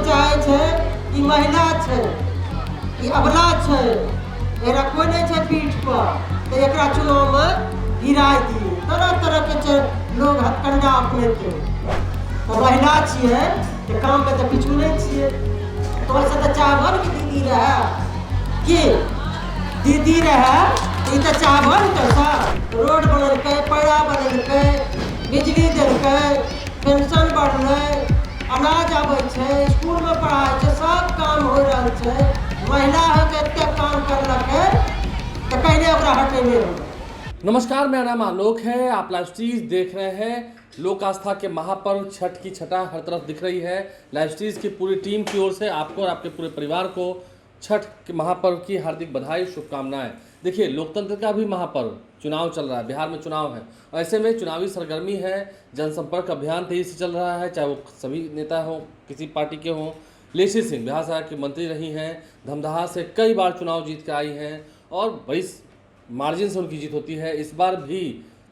चाहे छे कि महिला छे कि अबला छे, एकरा कोई नहीं छे पीठ पर, तो एकरा चुनाव में गिराय दिए। तरह तरह के लोग हथकंडा अपने के, तो महिला छिए तो काम में तो पीछू नहीं छिए। तो ऐसा तो चावल की दीदी रहे कि दीदी रहे तो तो चावल कैसा रोड बनलकै, पैड़ा बनलकै, बिजली देलकै, पेंशन बढ़लै, अनाज आबै छै, स्कूल में पढ़ाई छै, सब काम हो रहा है। महिला होकर एते काम करलकै तो कहले ओकरा हटेने हो। नमस्कार, मेरा नाम आलोक है। आप लाइव स्ट्रीज देख रहे हैं। लोक आस्था के महापर्व छठ की छटा हर तरफ दिख रही है। लाइव स्ट्रीज की पूरी टीम की ओर से आपको और आपके पूरे परिवार को छठ के महापर्व की हार्दिक बधाई, शुभकामनाएं। देखिए, लोकतंत्र का भी महापर्व चुनाव चल रहा है, बिहार में चुनाव है और ऐसे में चुनावी सरगर्मी है, जनसंपर्क अभियान तेजी से चल रहा है, चाहे वो सभी नेता हों, किसी पार्टी के हों। लेसी सिंह बिहार सरकार की मंत्री रही हैं, धमदाहा से कई बार चुनाव जीत कर आई हैं और बड़ी मार्जिन से उनकी जीत होती है। इस बार भी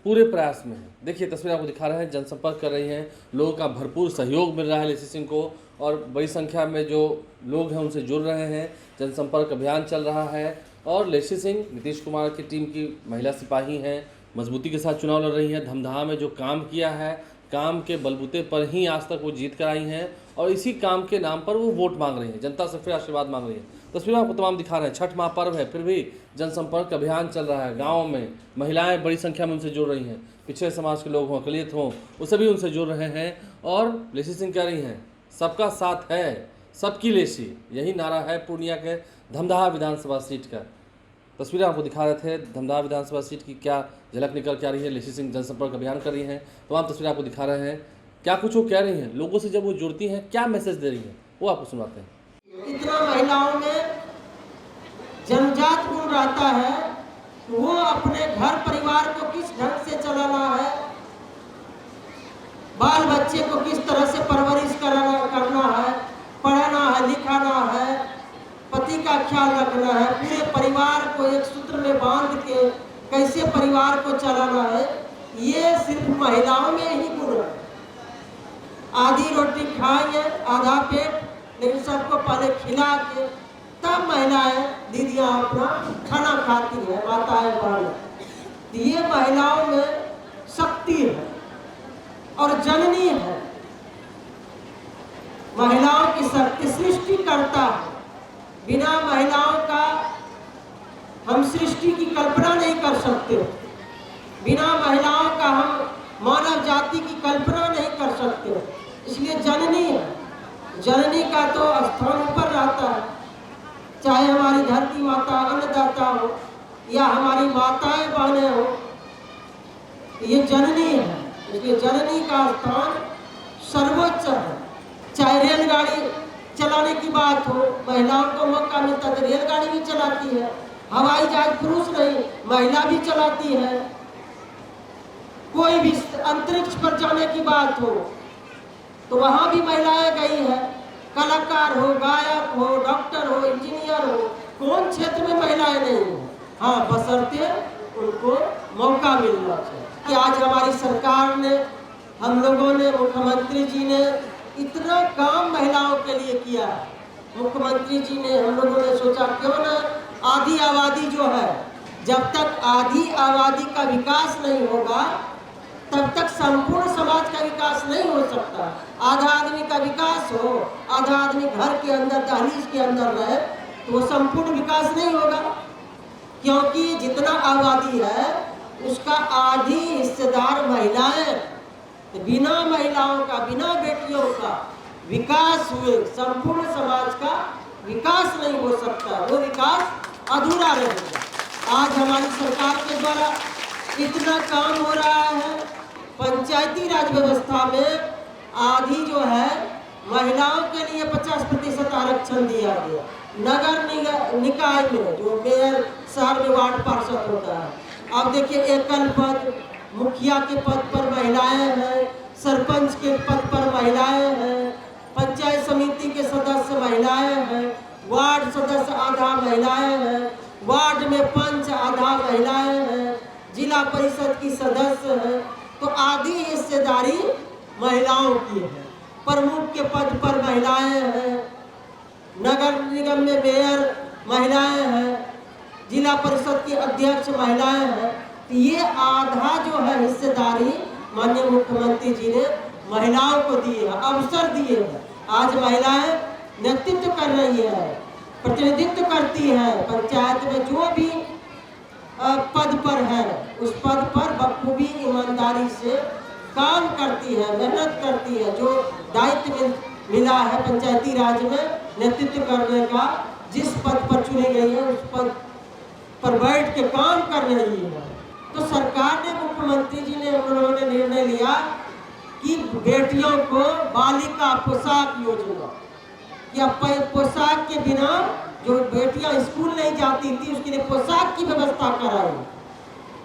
पूरे प्रयास में है। देखिए, तस्वीर आपको दिखा रहे हैं, जनसंपर्क कर रही हैं, लोगों का भरपूर सहयोग मिल रहा है लेसी सिंह को और बड़ी संख्या में जो लोग हैं उनसे जुड़ रहे हैं। जनसंपर्क अभियान चल रहा है और लेसी सिंह नीतीश कुमार की टीम की महिला सिपाही हैं, मजबूती के साथ चुनाव लड़ रही हैं। धमदाहा में जो काम किया है, काम के बलबूते पर ही आज तक वो जीत कर आई हैं और इसी काम के नाम पर वो वोट मांग रही हैं, जनता से फिर आशीर्वाद मांग रही हैं। तस्वीर आपको तमाम दिखा रहे हैं। छठ महापर्व है, फिर भी जनसंपर्क अभियान चल रहा है। गाँव में महिलाएं बड़ी संख्या में उनसे जुड़ रही हैं, पिछड़े समाज के लोग हों, अकलियत हों, वो सभी उनसे जुड़ रहे हैं और लेसी सिंह कह रही हैं, सबका साथ है, सबकी लेसी, यही नारा है पूर्णिया के धमदाहा विधानसभा सीट का। तस्वीरें आपको दिखा रहे थे। धमदाहा विधानसभा सीट की क्या झलक निकल के आ रही है। लेसी सिंह जनसंपर्क अभियान कर रही हैं, तमाम तस्वीरें आपको दिखा रहे हैं। क्या कुछ वो कह रही हैं, लोगों से जब वो जुड़ती हैं क्या मैसेज दे रही हैं, वो आपको सुनाते हैं। इतना महिलाओं में जनजात गुण रहता है, वो अपने घर परिवार को किस ढंग से चलाना है, बाल बच्चे को किस तरह से परवरिश करना है, पढ़ाना है, लिखाना है, पति का ख्याल रखना है, पूरे परिवार को एक सूत्र में बांध के कैसे परिवार को चलाना है, ये सिर्फ महिलाओं में ही गुण है। आधी रोटी खाएंगे आधा पेट, लेकिन सबको पहले खिला के तब महिलाएं दीदियां अपना खाना खाती है, माताएं बहन। ये महिलाओं में शक्ति है और जननी है। महिलाओं की शक्ति सृष्टि करता है। बिना महिलाओं का हम सृष्टि की कल्पना नहीं कर सकते। बिना महिलाओं का हम मानव जाति की कल्पना नहीं कर सकते। इसलिए जननी है, जननी का तो स्थान ऊपर रहता है। चाहे हमारी धरती माता अन्नदाता हो या हमारी माताएं बहनें हो, ये जननी है, इसलिए जननी का स्थान सर्वोच्च है। चाहे रेलगाड़ी चलाने की बात हो, महिलाओं को मौका मिलता है तो रेलगाड़ी भी चलाती है। हवाई जहाज पुरुष नहीं, महिला भी चलाती है। कोई भी अंतरिक्ष पर जाने की बात हो तो वहां भी महिलाएं गई है। कलाकार हो, गायक हो, डॉक्टर हो, इंजीनियर हो, कौन क्षेत्र में महिलाएं नहीं हो? हाँ, बशर्ते उनको मौका मिलना चाहिए। कि आज हमारी सरकार ने, हम लोगों ने, मुख्यमंत्री जी ने इतना काम महिलाओं के लिए किया। मुख्यमंत्री जी ने, हम लोगों ने सोचा क्यों ना आधी आबादी जो है, जब तक आधी आबादी का विकास नहीं होगा तब तक संपूर्ण समाज का विकास नहीं हो सकता। आधा आदमी का विकास हो, आधा आदमी घर के अंदर दहलीज के अंदर रहे तो वो संपूर्ण विकास नहीं होगा, क्योंकि जितना आबादी है उसका आधी हिस्सेदार महिलाएं। तो बिना महिलाओं का, बिना बेटियों का विकास हुए संपूर्ण समाज का विकास नहीं हो सकता, वो विकास अधूरा रहेगा। आज हमारी सरकार के द्वारा इतना काम हो रहा है। पंचायती राज व्यवस्था में आधी जो है महिलाओं के लिए 50% आरक्षण दिया गया। नगर निकाय में जो मेयर, शहर में वार्ड पार्षद होता है, अब देखिए एकल पद, मुखिया के पद पर महिलाएं हैं, सरपंच के पद पर महिलाएं हैं, पंचायत समिति के सदस्य महिलाएं हैं, वार्ड सदस्य आधा महिलाएं हैं, वार्ड में पंच आधा महिलाएं हैं, जिला परिषद की सदस्य हैं। तो आधी हिस्सेदारी महिलाओं की है। प्रमुख के पद पर महिलाएं हैं, नगर निगम में मेयर महिलाएं हैं, जिला परिषद की अध्यक्ष महिलाएं हैं। तो ये आधा जो है हिस्सेदारी माननीय मुख्यमंत्री जी ने महिलाओं को दिए हैं, अवसर दिए हैं। आज महिलाएं नेतृत्व कर रही है, प्रतिनिधित्व करती है, पंचायत में जो भी पद पर है उस पद पर बखूबी ईमानदारी से काम करती है, मेहनत करती है। जो दायित्व मिला है पंचायती राज में नेतृत्व करने का, जिस पद पर चुनी गई है उस पद पर बैठ के काम कर रही है। तो सरकार ने, मुख्यमंत्री जी ने, उन्होंने निर्णय लिया कि बेटियों को बालिका पोशाक योजना, या पोशाक के बिना जो बेटियां स्कूल नहीं जाती थी उसके लिए पोशाक की व्यवस्था कराई।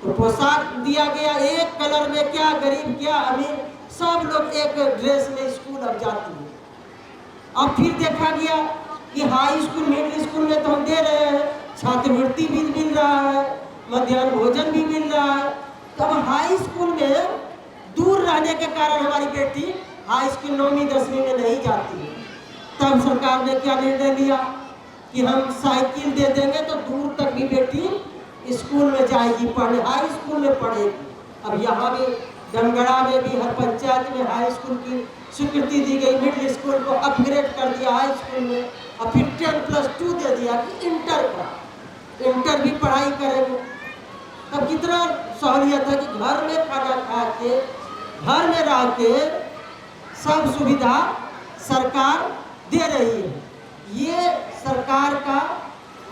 तो पोशाक दिया गया एक कलर में, क्या गरीब क्या अमीर सब लोग एक ड्रेस में स्कूल अब जाती है। अब फिर देखा गया कि हाई स्कूल मिडिल स्कूल में तो हम दे रहे हैं, छात्रवृत्ति भी मिल रहा है, मध्याह्न भोजन भी मिल रहा है। तो अब हाई स्कूल में दूर रहने के कारण हमारी बेटी हाई स्कूल 9वीं 10वीं में नहीं जाती है। तब सरकार ने क्या निर्णय लिया कि हम साइकिल दे देंगे तो दूर तक भी बेटी स्कूल में जाएगी, पढ़ने हाई स्कूल में पढ़ेगी। अब यहाँ भी डमगड़ा में भी हर पंचायत में हाई स्कूल की स्वीकृति दी गई, मिडिल स्कूल को अपग्रेड कर दिया हाई स्कूल में, और फिर 10+2 दे दिया कि इंटर भी पढ़ाई करेंगे। तब कितना सहूलियत है कि घर में खाना खा के, घर में रह के सब सुविधा सरकार दे रही है। ये सरकार का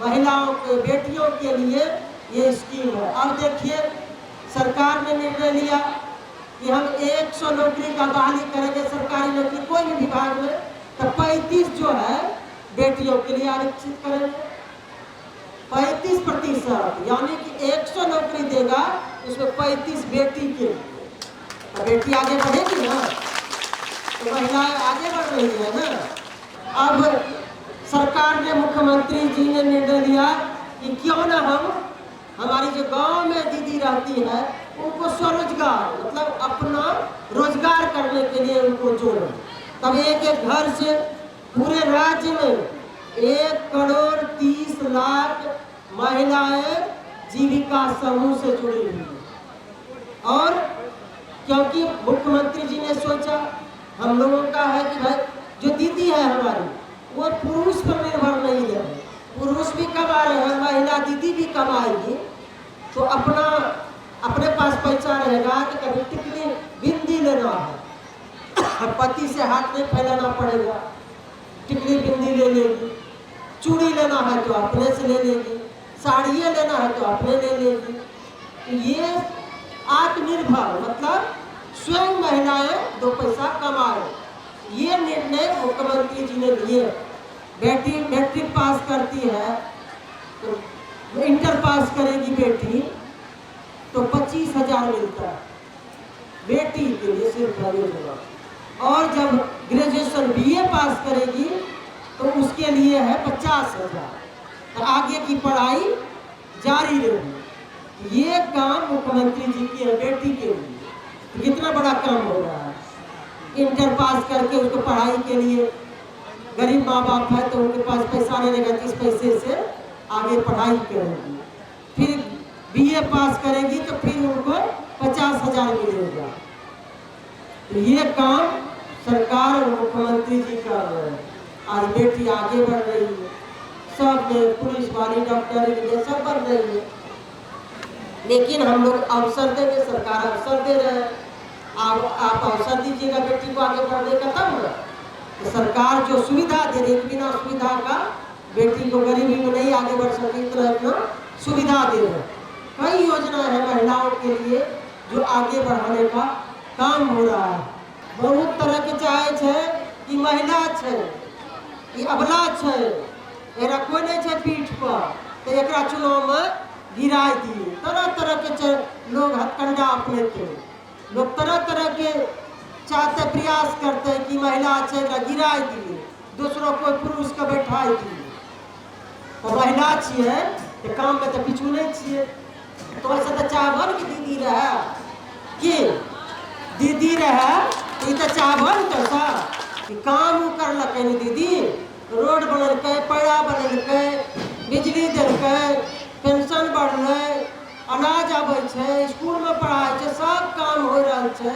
महिलाओं के, बेटियों के लिए ये स्कीम है। अब देखिए सरकार ने निर्णय लिया कि हम 100 नौकरी का बहाली करेंगे, सरकारी नौकरी कोई भी विभाग में, तो 35 जो है बेटियों के लिए आरक्षित करेंगे। 35%, यानी कि 100 नौकरी देगा उसमें 35 बेटी के लिए। तो बेटी आगे बढ़ेगी ना, तो महिलाएं आगे बढ़ रही है ना। अब सरकार ने, मुख्यमंत्री जी ने निर्णय लिया कि क्यों ना हम हमारी जो गांव में दीदी रहती है उनको स्वरोजगार, मतलब अपना रोजगार करने के लिए उनको जोड़ें। तब एक घर से पूरे राज्य में 1,30,00,000 महिलाएं जीविका समूह से जुड़ी हुई हैं। और क्योंकि मुख्यमंत्री जी ने सोचा हम लोगों का है कि भाई जो दीदी है हमारी वो पुरुष पर निर्भर नहीं है, पुरुष भी कमा रहे हैं, महिला दीदी भी कमाएगी, तो अपने पास पैसा रहेगा कि कभी टिकली बिंदी लेना है, पति से हाथ नहीं फैलाना पड़ेगा, टिकली बिंदी ले लेगी, चूड़ी लेना है तो अपने से ले लेगी, साड़ियाँ लेना है तो अपने ले लेगी। ये आत्मनिर्भर, मतलब स्वयं महिलाएं 2 पैसा कमाए, ये निर्णय मुख्यमंत्री जी ने लिए। बेटी मैट्रिक पास करती है तो इंटर पास करेगी बेटी तो 25,000 मिलता है बेटी के लिए सिर्फ योजना, और जब ग्रेजुएशन BA पास करेगी तो उसके लिए है 50,000, तो आगे की पढ़ाई जारी रहेगी। ये काम मुख्यमंत्री जी की है बेटी के लिए, तो कितना बड़ा काम हो रहा है। इंटर पास करके उसको पढ़ाई के लिए, गरीब माँ बाप है तो उनके पास पैसा नहीं रहेगा, इस पैसे से आगे पढ़ाई करेगी। फिर BA पास करेगी तो फिर उनको 50,000 मिलेगा। तो ये काम सरकार और मुख्यमंत्री जी कर रहे हैं। आज बेटी आगे बढ़ रही है, सब में पुलिस वाली, डॉक्टर, इंजीनियर सब बन रही है। लेकिन हम लोग अवसर देंगे, सरकार अवसर दे रहे हैं। आप अवसर दीजिएगा बेटी को आगे बढ़ने का, तब ना। तो सरकार जो सुविधा दे रही है, बिना सुविधा का बेटी को गरीबी में नहीं आगे बढ़ सकती, इतना सुविधा दे रहे हैं। कई योजना है महिलाओं के लिए जो आगे बढ़ाने का काम हो रहा है। बहुत तरह के चाहे छे कि महिला छे कि अबला छे, एकरा कोई नहीं छे पीठ पर, तो एकरा चुनाव में गिरा दिए। तरह तरह के लोग हथकंडा अपने थे, लोग तरह तरह के चाहते प्रयास करते हैं कि महिला अच्छे गिरा दिए, दूसरों को पुरुष के बैठा दिए। तो महिला छिए तो काम में तो पीछू नहीं छिए, तो ऐसा तो चाहबन कि दीदी रहे कि दीदी रहे, तो चाहबन तो सा कि काम उ करलकै नहीं दीदी, रोड बनलकै, पैड़ा बनलकै, बिजली देलकै, पेंशन बढ़लै, अनाज आबै छै, स्कूल में पढ़ाई छै, सब काम हो रहल छै।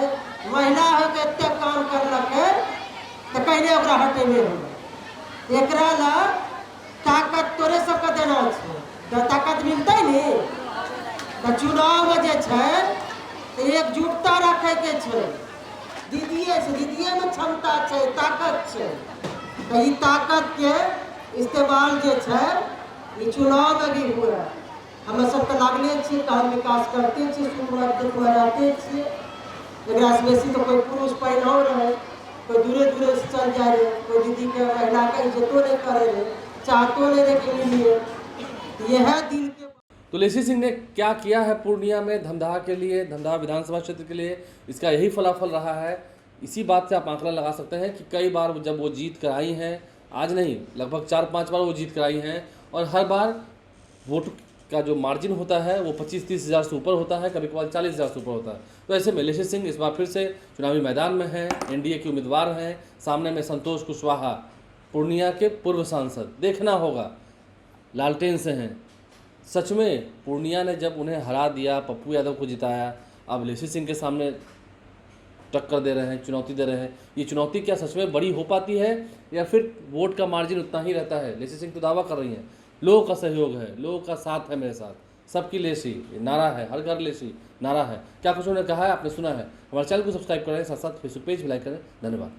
महिला होके एते काम करलकै तो कहले ओकरा हटेबे होलै। एकरा ला ताकत तोरे सबके देना छै, तो ताकत मिलतै नी। तो चुनाव में जे छै तो एकजुटता रखे के छै। दीदीए से, दीदीए में क्षमता छै, ताकत छै। तो ई ताकत के इस्तेमाल जे छै ई चुनाव में भी हुआ। हमें सब तो लागले छियै, काम विकास करते छियै, सुधराते छियै। एकरा से बेसी तो कोई पुरुष पहिनो रहे, कोई दूरे दूरे से चल जाए रहे, कोई दीदी के महिला के इज्जतो नहीं करे रहे, चाहतो नहीं रहे के लिए। यह दिल के। तो लेसी सिंह ने क्या किया है पूर्णिया में धमदाहा के लिए, धमदाहा विधानसभा क्षेत्र के लिए, इसका यही फलाफल रहा है। इसी बात से आप आंकड़ा लगा सकते हैं कि कई बार जब वो जीत कर आई हैं, आज नहीं लगभग 4-5 बार वो जीत कर आई हैं, और हर बार वोट का जो मार्जिन होता है वो 25-30 हज़ार से ऊपर होता है, कभी कभार 40 हज़ार से ऊपर होता है। तो ऐसे में लेसी सिंह इस बार फिर से चुनावी मैदान में हैं, एनडीए के उम्मीदवार हैं। सामने में संतोष कुशवाहा, पूर्णिया के पूर्व सांसद, देखना होगा लालटेन से हैं। सच में पूर्णिया ने जब उन्हें हरा दिया, पप्पू यादव को जिताया, अब लेसी सिंह के सामने टक्कर दे रहे हैं, चुनौती दे रहे हैं। ये चुनौती क्या सच में बड़ी हो पाती है या फिर वोट का मार्जिन उतना ही रहता है? लेसी सिंह तो दावा कर रही हैं, लोगों का सहयोग है, लोगों का साथ है, मेरे साथ सबकी लेसी, नारा है, हर घर लेसी नारा है। क्या कुछ उन्होंने कहा है आपने सुना है। हमारे चैनल को सब्सक्राइब करें, साथ साथ फेसबुक पेज भी लाइक करें। धन्यवाद।